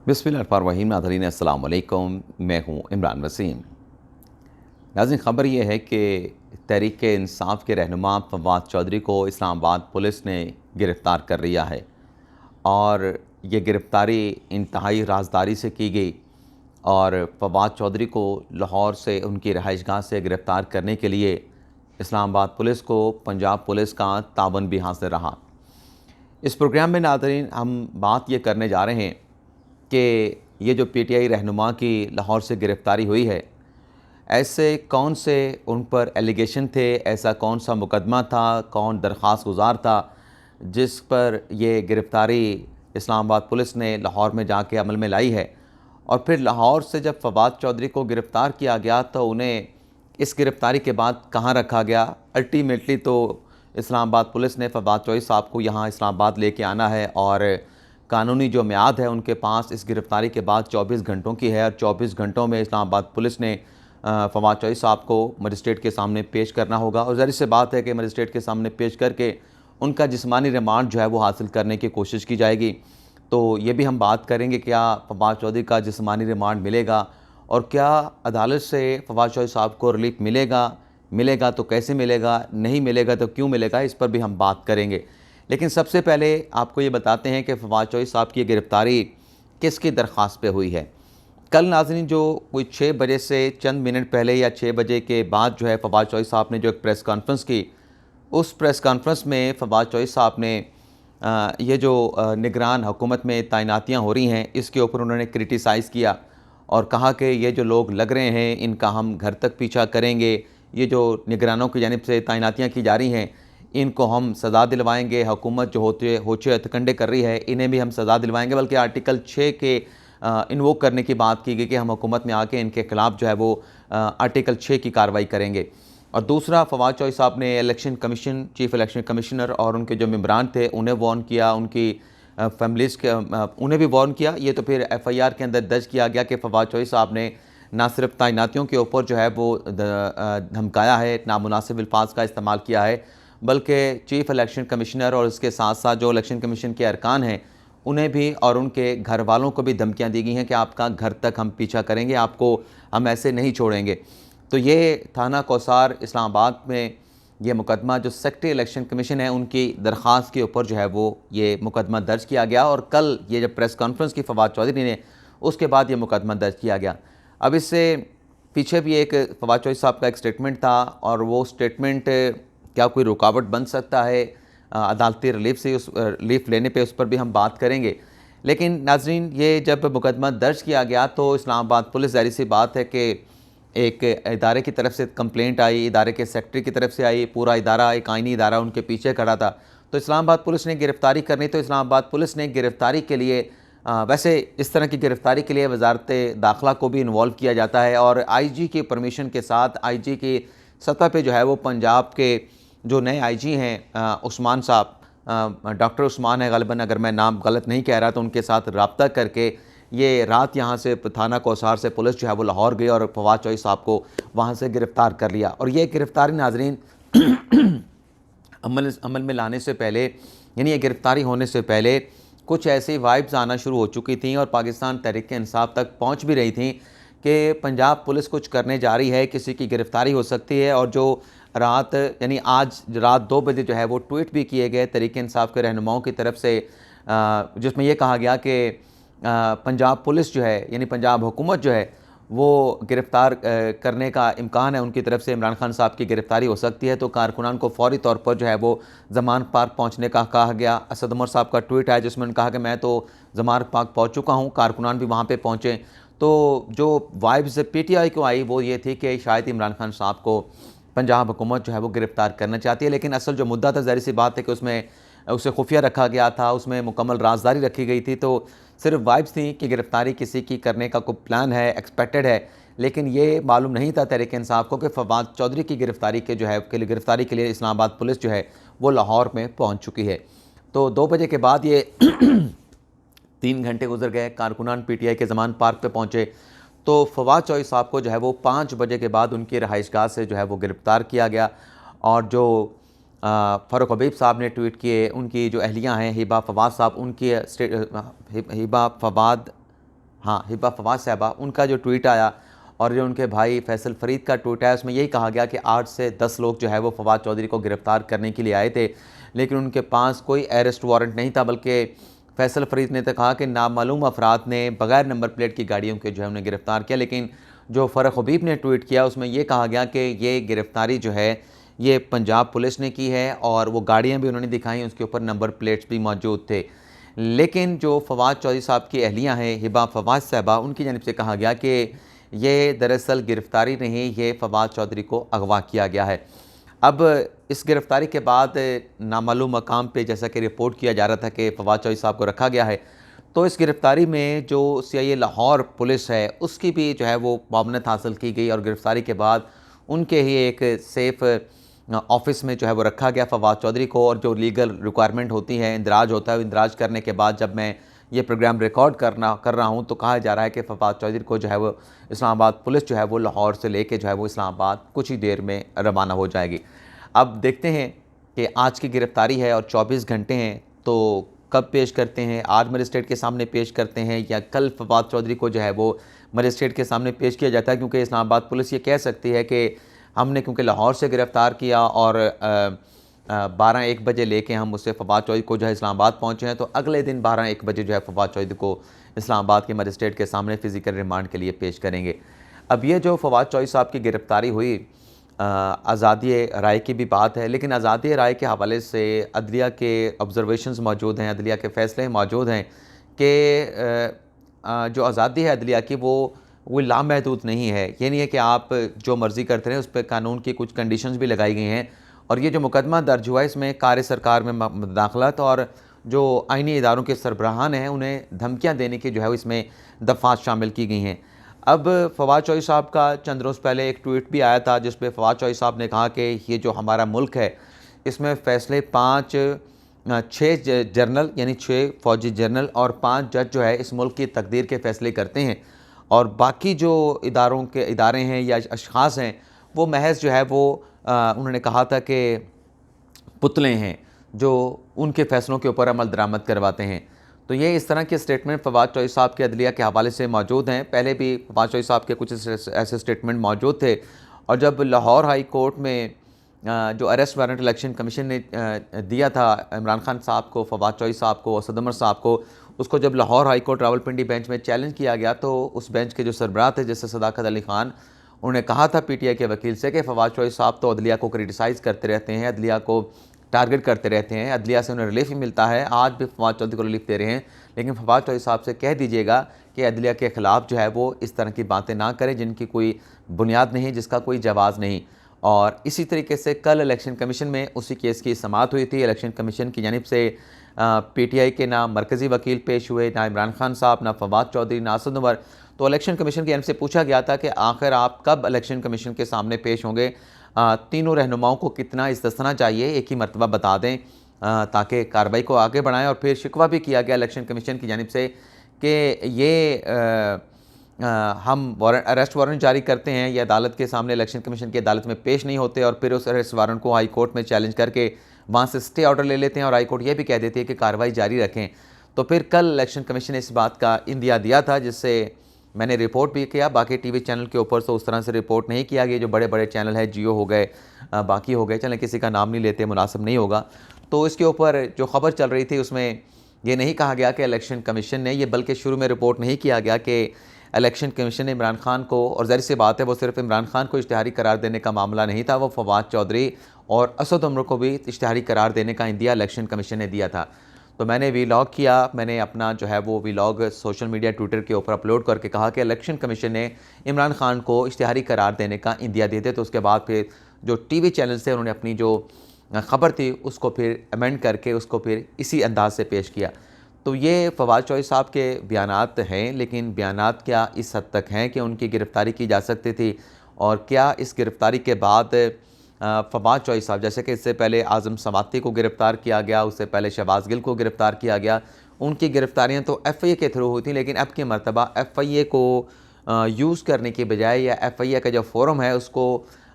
बिस्मिल्लाहिर्रहमानिर्रहीम। नाज़रीन अस्सलाम वालेकुम, मैं हूँ इमरान वसीम। नाज़रीन, ख़बर यह है कि तहरीक-ए-इंसाफ़ के रहनुमा फ़वाद चौधरी को इस्लामाबाद पुलिस ने गिरफ़्तार कर लिया है और ये गिरफ़्तारी इंतहाई राज़दारी से की गई और फ़वाद चौधरी को लाहौर से उनकी रहाइशगाह से गिरफ़्तार करने के लिए इस्लामाबाद पुलिस को पंजाब पुलिस का तावन भी हासिल रहा। इस प्रोग्राम में नाज़रीन हम बात ये करने जा रहे हैं कि ये जो पीटीआई रहनुमा की लाहौर से गिरफ़्तारी हुई है, ऐसे कौन से उन पर एलिगेशन थे, ऐसा कौन सा मुकदमा था, कौन दरख्वास्त गुज़ार था जिस पर ये गिरफ़्तारी इस्लामाबाद पुलिस ने लाहौर में जाके अमल में लाई है। और फिर लाहौर से जब फ़वाद चौधरी को गिरफ़्तार किया गया तो उन्हें इस गिरफ़्तारी के बाद कहाँ रखा गया। अल्टीमेटली तो इस्लामाबाद पुलिस ने फ़वाद चौधरी साहब को यहाँ इस्लामाबाद लेके आना है और कानूनी जो मियाद है उनके पास इस गिरफ़्तारी के बाद 24 घंटों की है और 24 घंटों में इस्लामाबाद पुलिस ने फ़वाद चौधरी साहब को मजिस्ट्रेट के सामने पेश करना होगा और ज़ाहिर सी बात है कि मजिस्ट्रेट के सामने पेश करके उनका जिस्मानी रिमांड जो है वो हासिल करने की कोशिश की जाएगी। तो ये भी हम बात करेंगे क्या फ़वाद चौधरी का जिस्मानी रिमांड मिलेगा और क्या अदालत से फ़वाद चौधरी साहब को रिलीफ मिलेगा तो कैसे मिलेगा, नहीं मिलेगा तो क्यों मिलेगा, इस पर भी हम बात करेंगे। लेकिन सबसे पहले आपको ये बताते हैं कि फ़वाद चौधरी साहब की गिरफ़्तारी किसकी दरख्वास्त पे हुई है। कल नाज़रीन जो कोई 6 बजे से चंद मिनट पहले या 6 बजे के बाद जो है फ़वाद चौधरी साहब ने जो एक प्रेस कॉन्फ्रेंस की, उस प्रेस कॉन्फ्रेंस में फ़वाद चौधरी साहब ने ये जो निगरान हुकूमत में तैनातियाँ हो रही हैं इसके ऊपर उन्होंने क्रिटिसाइज़ किया और कहा कि ये जो लोग लग रहे हैं इनका हम घर तक पीछा करेंगे। ये जो निगरानों की जानिब से तैनातियाँ की जा रही हैं इनको हम सज़ा दिलवाएंगे। हुकूमत जो होचे हथकंडे कर रही है इन्हें भी हम सज़ा दिलवाएंगे। बल्कि आर्टिकल 6 के इन्वोक करने की बात की गई कि हम हुकूमत में आके इनके ख़िलाफ़ जो है वो आर्टिकल 6 की कार्रवाई करेंगे। और दूसरा, फ़वाद चौधरी साहब ने election commission, chief election commissioner और उनके जो मेंबरान थे उन्हें वार्न किया, उनकी फैमिलीज़ के उन्हें भी वार्न किया। ये तो फिर एफआईआर के अंदर दर्ज किया गया कि फ़वाद चौधरी साहब ने ना सिर्फ तैनातियों के ऊपर जो है वो धमकाया है, नामुनासिब अल्फाज का इस्तेमाल किया है, बल्कि चीफ इलेक्शन कमिश्नर और इसके साथ साथ जो इलेक्शन कमीशन के अरकान हैं उन्हें भी और उनके घर वालों को भी धमकियाँ दी गई हैं कि आपका घर तक हम पीछा करेंगे, आपको हम ऐसे नहीं छोड़ेंगे। तो ये थाना कौसार इस्लामाबाद में ये मुकदमा जो सेक्रेटरी इलेक्शन कमीशन है उनकी दरख्वास्त के ऊपर जो है वो ये मुकदमा दर्ज किया गया और कल ये जब प्रेस कॉन्फ्रेंस की फ़वाद चौधरी ने उसके बाद ये मुकदमा दर्ज किया गया। अब इससे पीछे भी एक फ़वाद चौधरी साहब का एक स्टेटमेंट था और वो स्टेटमेंट क्या कोई रुकावट बन सकता है अदालती रिलीफ से, उस रिलीफ लेने पे उस पर भी हम बात करेंगे। लेकिन नाज़रीन, ये जब मुकदमा दर्ज किया गया तो इस्लामाबाद पुलिस, ज़ाहिर सी बात है कि एक इदारे की तरफ से कंप्लेंट आई, इदारे के सेक्रेटरी की तरफ से आई, पूरा इदारा एक आइनी इदारा उनके पीछे खड़ा था। तो इस्लामाबाद पुलिस ने गिरफ़्तारी करनी, तो इस्लामाबाद पुलिस ने गिरफ़्तारी के लिए वैसे इस तरह की गिरफ़्तारी के लिए वज़ारत दाखिला को भी इन्वॉल्व किया जाता है और आईजी की परमिशन के साथ आईजी की सतह पे जो है वो पंजाब के जो नए आईजी हैं उस्मान साहब, डॉक्टर उस्मान है ग़ालिबन, अगर मैं नाम गलत नहीं कह रहा, तो उनके साथ रब्ता करके ये रात यहाँ से थाना कौसार से पुलिस जो है वो लाहौर गई और फ़वाद चौधरी साहब को वहाँ से गिरफ़्तार कर लिया। और ये गिरफ़्तारी नाज़रीन अमल में लाने से पहले, यानी ये गिरफ़्तारी होने से पहले कुछ ऐसी वाइब्स आना शुरू हो चुकी थी और पाकिस्तान तहरीक-ए-इंसाफ़ तक पहुँच भी रही थी कि पंजाब पुलिस कुछ करने जा रही है, किसी की गिरफ़्तारी हो सकती है। और जो रात, यानी आज रात 2 बजे जो है वो ट्वीट भी किए गए तहरीक-ए-इंसाफ़ के रहनुमाओं की तरफ से, जिसमें ये कहा गया कि पंजाब पुलिस जो है, यानी पंजाब हुकूमत जो है वो गिरफ़्तार करने का इम्कान है, उनकी तरफ से इमरान खान साहब की गिरफ़्तारी हो सकती है। तो कारकुनान को फ़ौरी तौर पर जो है वो ज़मानत पार्क पहुँचने का कहा गया। असद उमर साहब का ट्वीट है जिसमें उन्होंने कहा कि मैं तो ज़मानत पार्क पहुँच चुका हूँ, कारकुनान भी वहाँ पे पहुँचे। तो जो वाइब्स पीटीआई को आई वो ये थी कि शायद इमरान खान साहब को पंजाब हुकूमत जो है वो गिरफ़्तार करना चाहती है। लेकिन असल जो मुद्दा था, ज़ाहिर सी बात है कि उसमें उसे खुफिया रखा गया था, उसमें मुकम्मल राज़दारी रखी गई थी। तो सिर्फ वाइब्स थी कि गिरफ़्तारी किसी की करने का कोई प्लान है, एक्सपेक्टेड है, लेकिन ये मालूम नहीं था तहरीक-ए-इंसाफ़ को कि फ़वाद चौधरी की गिरफ़्तारी के जो है गिरफ़्तारी के लिए इस्लामाबाद पुलिस जो है वो लाहौर में पहुँच चुकी है। तो 2 बजे के बाद ये 3 घंटे गुजर गए, कारकुनान पीटीआई के ज़मानत पार्क पे पहुँचे। तो फ़वाद चौधरी साहब को जो है वो 5 बजे के बाद उनकी रहाइशगाह से जो है वो गिरफ़्तार किया गया। और जो फ़ारूक हबीब साहब ने ट्वीट किए, उनकी जो अहलियाँ हैं हिबा फवाद साहब, उनकी हिबा फवाद हाँ, हिबा फवाद साहबा, उनका जो ट्वीट आया और जो उनके भाई फैसल फरीद का ट्वीट आया, उसमें यही कहा गया कि 8 से 10 लोग जो है वो फवाद चौधरी को गिरफ़्तार करने के लिए आए थे, लेकिन उनके पास कोई अरेस्ट वारंट नहीं था। बल्कि फैसल फरीद ने तो कहा कि नामालूम अफराद ने बगैर नंबर प्लेट की गाड़ियों के जो है उन्हें गिरफ़्तार किया। लेकिन जो फ़रख हबीब ने ट्वीट किया, उसमें ये कहा गया कि ये गिरफ़्तारी जो है ये पंजाब पुलिस ने की है और वो गाड़ियाँ भी उन्होंने दिखाई, उसके ऊपर नंबर प्लेट्स भी मौजूद थे। लेकिन जो फवाद चौधरी साहब की अहलियाँ हैं, हिबा फवाद साहबा, उनकी जानिब से कहा गया कि ये दरअसल गिरफ़्तारी नहीं, ये फवाद चौधरी को अगवा किया गया है। अब इस गिरफ़्तारी के बाद नामालूम मकाम पे जैसा कि रिपोर्ट किया जा रहा था कि फवाद चौधरी साहब को रखा गया है, तो इस गिरफ़्तारी में जो सीआईए लाहौर पुलिस है उसकी भी जो है वो मामनत हासिल की गई और गिरफ़्तारी के बाद उनके ही एक सेफ़ ऑफ़िस में जो है वो रखा गया फवाद चौधरी को। और जो लीगल रिक्वायरमेंट होती है, इंदराज होता है, इंदराज करने के बाद जब मैं ये प्रोग्राम रिकॉर्ड कर रहा हूँ तो कहा जा रहा है कि फवाद चौधरी को जो है वो इस्लामाबाद पुलिस जो है वो लाहौर से लेके जो है वो इस्लामाबाद कुछ ही देर में रवाना हो जाएगी। अब देखते हैं कि आज की गिरफ़्तारी है और 24 घंटे हैं, तो कब पेश करते हैं, आज मजिस्ट्रेट के सामने पेश करते हैं या कल फवाद चौधरी को जो है वो मजिस्ट्रेट के सामने पेश किया जाता है। क्योंकि इस्लामाबाद पुलिस ये कह सकती है कि हमने क्योंकि लाहौर से गिरफ़्तार किया और 12-1 बजे लेके हम उससे फवाद चौधरी को जो है इस्लामाबाद पहुँचे हैं, तो अगले दिन 12-1 बजे जो है फवाद चौधरी को इस्लामाबाद के मजिस्ट्रेट के सामने फ़िज़िकल रिमांड के लिए पेश करेंगे। अब ये जो फवाद चौधरी साहब की गिरफ़्तारी हुई, आज़ादी राय की भी बात है, लेकिन आज़ादी राय के हवाले से अदलिया के ऑब्ज़र्वेशंस मौजूद हैं, अदलिया के फ़ैसले मौजूद हैं कि जो आज़ादी है अदलिया की वो लामहदूद नहीं है। ये नहीं है कि आप जो मर्ज़ी करते रहें, उस पर कानून की कुछ कंडीशंस भी लगाई गई हैं। और ये जो मुकदमा दर्ज हुआ है इसमें कार्य सरकार में मुदाखलत और जो आइनी इदारों के सरबराहान हैं उन्हें धमकियाँ देने की जो है इसमें दफ़ात शामिल की गई हैं। अब फवाद चौधरी साहब का चंद रोज़ पहले एक ट्वीट भी आया था जिस पे फवाद चौधरी साहब ने कहा कि ये जो हमारा मुल्क है इसमें फ़ैसले 6 जर्नल यानी 6 फ़ौजी जर्नल और 5 जज जो है इस मुल्क की तकदीर के फ़ैसले करते हैं और बाकी जो इदारे हैं या अशख़ास हैं वो महज़ जो है वो उन्होंने कहा था कि पुतले हैं जो उनके फ़ैसलों के ऊपर अमल दरामद करवाते हैं। तो ये इस तरह के स्टेटमेंट फवाद चौधरी साहब के अदलिया के हवाले से मौजूद हैं। पहले भी फवाद चौधरी साहब के कुछ ऐसे स्टेटमेंट मौजूद थे और जब लाहौर हाई कोर्ट में जो अरेस्ट वारंट इलेक्शन कमीशन ने दिया था इमरान खान साहब को, फवाद चौधरी साहब को और सद उमर साहब को, उसको जब Lahore high court Rawalpindi bench में चैलेंज किया गया तो उस बेंच के जो सरबराह थे जैसे सदाकत अली खान, उन्होंने कहा था पीटीआई के वकील से कि फवाद चौधरी साहब तो अदलिया को क्रिटिसाइज़ करते रहते हैं, अदलिया को टारगेट करते रहते हैं, अदलिया से उन्हें रिलीफ ही मिलता है, आज भी फवाद चौधरी को रिलीफ दे रहे हैं, लेकिन फवाद चौधरी साहब से कह दीजिएगा कि अदलिया के ख़िलाफ़ जो है वो इस तरह की बातें ना करें जिनकी कोई बुनियाद नहीं, जिसका कोई जवाज़ नहीं। और इसी तरीके से कल इलेक्शन कमीशन में उसी केस की समाअत हुई थी। इलेक्शन कमीशन की जानिब से पीटीआई के ना मरकज़ी वकील पेश हुए, ना इमरान खान साहब, ना फवाद चौधरी, ना असद उमर। तो इलेक्शन कमीशन की जानिब से पूछा गया था कि आखिर आप कब इलेक्शन कमीशन के सामने पेश होंगे, तीनों रहनुमाओं को कितना इस्तेसना चाहिए, एक ही मरतबा बता दें ताकि कार्रवाई को आगे बढ़ाएं। और फिर शिकवा भी किया गया इलेक्शन कमीशन की जानिब से कि ये हम अरेस्ट वारंट जारी करते हैं या अदालत के सामने इलेक्शन कमीशन की अदालत में पेश नहीं होते और फिर उस अरेस्ट वारंट को हाई कोर्ट में चैलेंज करके वहाँ से स्टे ऑर्डर ले लेते हैं और हाई कोर्ट ये भी कह देती है कि कार्रवाई जारी रखें। तो फिर कल इलेक्शन कमीशन ने इस बात का इंदिया दिया था जिससे मैंने रिपोर्ट भी किया। बाकी टीवी चैनल के ऊपर तो उस तरह से रिपोर्ट नहीं किया गया, जो बड़े बड़े चैनल है, जियो हो गए, बाकी हो गए, चलें किसी का नाम नहीं लेते, मुनासिब नहीं होगा। तो इसके ऊपर जो खबर चल रही थी उसमें ये नहीं कहा गया कि इलेक्शन कमीशन ने ये, बल्कि शुरू में रिपोर्ट नहीं किया गया कि इलेक्शन कमीशन ने इमरान खान को, और ज़ाहिर सी बात है वो सिर्फ इमरान खान को इश्तिहारी करार देने का मामला नहीं था, वो फवाद चौधरी और असद उमर को भी इश्तिहारी करार देने का इंदिया इलेक्शन कमीशन ने दिया था। तो मैंने वीलॉग किया, मैंने अपना जो है वो वीलॉग सोशल मीडिया ट्विटर के ऊपर अपलोड करके कहा कि इलेक्शन कमीशन ने इमरान खान को इश्तिहारी करार देने का इंदिया दिए थे। तो उसके बाद फिर जो टीवी चैनल से उन्होंने अपनी जो ख़बर थी उसको फिर अमेंड करके उसको फिर इसी अंदाज से पेश किया। तो ये फवाद चौधरी साहब के बयानात हैं, लेकिन बयानात क्या इस हद तक हैं कि उनकी गिरफ़्तारी की जा सकती थी, और क्या इस गिरफ़्तारी के बाद फवाद चौधरी साहब, जैसे कि इससे पहले आज़म समाती को गिरफ़्तार किया गया, उससे पहले शहबाज गिल को गिरफ़्तार किया गया, उनकी गिरफ़्तारियाँ तो FIA के थ्रू हुई थी, लेकिन अब की मरतबा FIA को यूज़ करने की बजाय या FIA का जो फोरम है उसको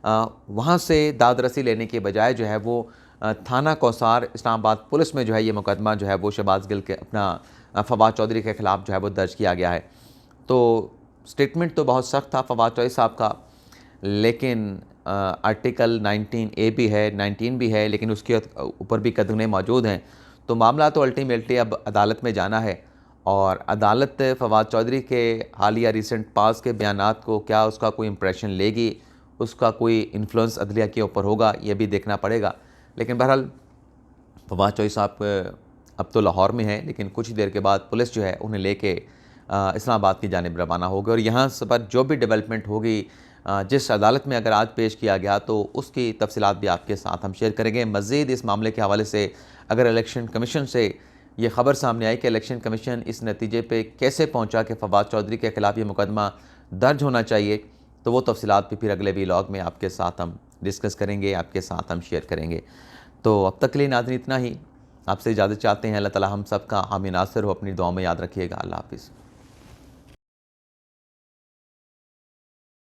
वहाँ से दादरसी लेने के बजाय जो है वो थाना कौसार इस्लामाबाद पुलिस में जो है ये मुकदमा जो है वो शहबाज गिल के अपना फवाद चौधरी के ख़िलाफ़ जो है वो दर्ज किया गया है। तो स्टेटमेंट तो बहुत सख्त था फवाद चौधरी साहब का, लेकिन आर्टिकल 19A भी है, 19 भी है, लेकिन उसके ऊपर भी कदगने मौजूद हैं। तो मामला तो अल्टीमेटली अब अदालत में जाना है, और अदालत फवाद चौधरी के हालिया रिसेंट पास के बयानात को क्या उसका कोई इम्प्रेशन लेगी, उसका कोई इन्फ्लुएंस अदलिया के ऊपर होगा, ये भी देखना पड़ेगा। लेकिन बहरहाल फवाद चौधरी साहब अब तो लाहौर में हैं, लेकिन कुछ ही देर के बाद पुलिस जो है उन्हें लेके इस्लामाबाद की जानिब रवाना होगी, और यहाँ पर जो भी डेवलपमेंट होगी, जिस अदालत में अगर आज पेश किया गया तो उसकी तफसीलात भी आपके साथ हम शेयर करेंगे। मज़ीद इस मामले के हवाले से अगर इलेक्शन कमीशन से ये ख़बर सामने आई कि इलेक्शन कमीशन इस नतीजे पे कैसे पहुंचा कि फवाद चौधरी के ख़िलाफ़ ये मुकदमा दर्ज होना चाहिए, तो वो तफसीलात भी फिर अगले व्लॉग में आपके साथ हम डिस्कस करेंगे, आपके साथ हम शेयर करेंगे। तो अब तक के लिए नाज़रीन इतना ही, आपसे इजाज़त चाहते हैं। अल्लाह ताला हम सब का हामी नासिर हो, अपनी दुआ में याद रखिएगा। अल्लाह हाफ़िज़।